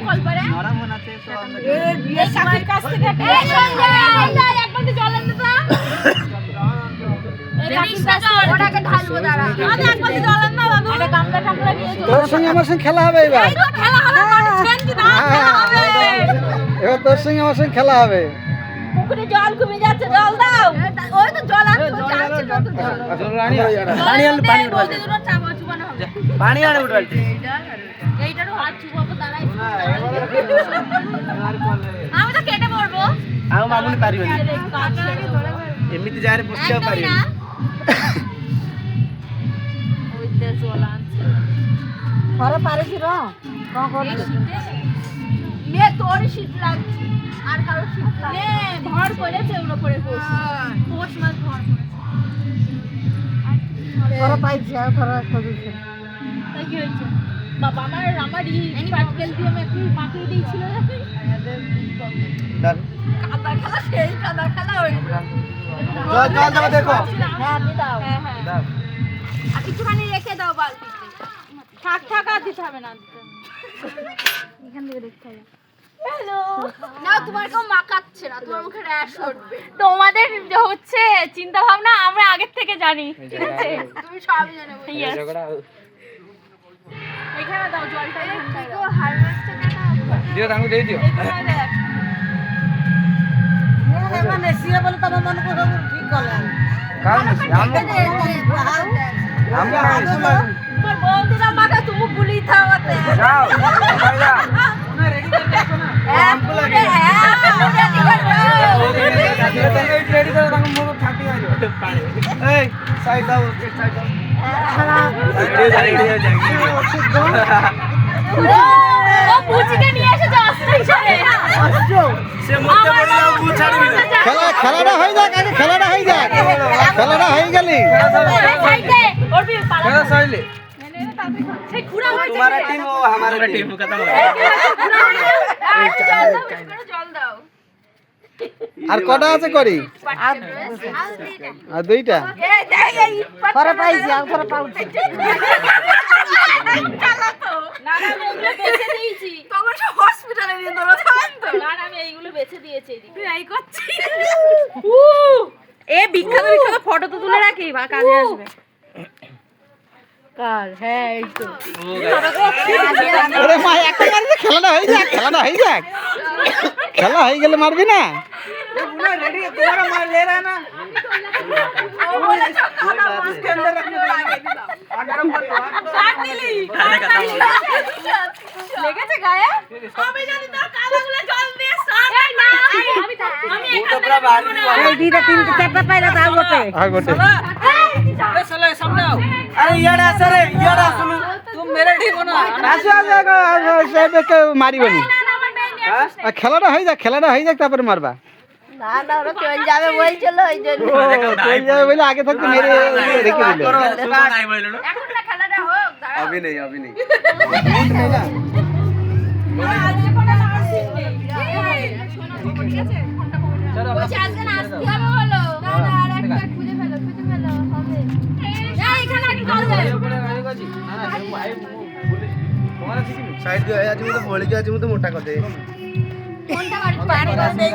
call করে নরম বানাতে তো আমরা এই বিয়ে সাথীর কাছ থেকে এই সঞ্জয় এক বালতি জল এনে দাও ওটাকে ঢালবো দাঁড়া আরে এক বালতি জল এনে দাও দাদু এটা গামলা ঠাকুরা নিয়ে চলো তোর সঙ্গে আমার সঙ্গে খেলা হবে এবার এই তো খেলা হবে মানে চেঞ্জ না খেলা হবে এবার তোর সঙ্গে আমার সঙ্গে খেলা হবে পুকুরে জল কমে যাচ্ছে জল দাও ওই তো জল আছে তো যাচ্ছে কত জল আসলে রানী পানি আনলে পানি উঠা বলতে দুটো চাপা চুবানো হবে পানি আনে উঠালতে এইটারও হাত চুবাবো দাঁড়াই আমি তো কেটে পড়বো আও মামুনি পারিবেনি এমনিতে যারে বসতেও পারিবেনি ওইতে জল আনছে ঘরে পারেছি র কখন করছিস মে তোর শীত লাগছে আর কারো শীত লাগছে মে ভর করেছে ওর উপরে পোষ মাছ ভর করেছে ঘরে পাইছি আর ঘরে খুঁজেছি তাই কি হয়েছে বাবা আমার পাটকেল দিয়ে আমি একটু মাখিয়ে দিয়েছিল দাও কাদা খেলা সেই কাদা খেলা হয়ে জল জল দাও দেখো হ্যাঁ দিয়ে দাও হ্যাঁ হ্যাঁ দাও আর কিছুখানি রেখে দাও বালতিতে থাক থাক আর দিতে হবে না এখান থেকে দেখতে হবে হ্যালো না তোমার কেউ মাখাচ্ছে না তোমার মুখে র্যাশ উঠবে তোমাদের হচ্ছে চিন্তা ভাবনা আমরা আগের থেকে জানি ঠিক আছে তুমি সবই জানো এখানে দাও জলটা এখানে দাও হারভেস্টটা কেন দিও রাঙু দিয়ে দিও মানে সিয়া বলে তোমার মন করে ঠিক করলাম কারণ আমরা তোমার বৌদিরা মাখা তুমি গুলি থামাতে যাও সবাই যাও রেডি করে রাঙু মোর থাকি আইলো এই সাইড দাও সাইড দাও খেলাটা হয়ে যাক আগে খেলাটা হয়ে যাক খেলাটা হয়ে গেলি খেলা সইলে तुम्हारा टीम वो हमारा टीम खत्म हो আর কটা আছে করি আর দুইটা ঘরে পাইছি আর ঘরে পাউছি বিখ্যাত বিখ্যাত ফটো তো তুলে রাখি বা কাজে আসবে কাল হ্যাঁ এই তো ওরে মা একটা গাড়িতে খেলাটা হয়ে যাক খেলাটা হয়ে যাক খেলা হয়ে গেলে মারবি না रेडी तुम्हारा मार ले रहा है ना इसके अंदर रखने লেগেছে গায়ে আমি জানি তোর কাদাগুলো জল দিয়ে সাফ না আমি वो तो पूरा बाहर ही এই দুইটা তিনটা চারটা পাইলা তাও বটে আর গোটে चलो सामने आओ अरे यार ऐसा रे यार सुनो तुम मेरे टीम हो ना আসো আসো মারিবনি খেলাটা হয়ে যাক খেলাটা হয়ে যাক তারপরে মারবা না না ওরা চলে যাবে বলছিল ওই জন্য চলে যাবে বলে আগে থাকতে মেরে রেখে দিল এখন না খেলাটা হোক দাঁড়াও अभी नहीं अभी नहीं বলছি আজকে নাচতে হবে বলো না না আর একটা খুঁজে ফেলো হবে এই এখানে আগে জল দে साइड जो है आज मुझे बोल के आज मुझे मोटा कर दे কোনটা বাড়ি পানি করে দেই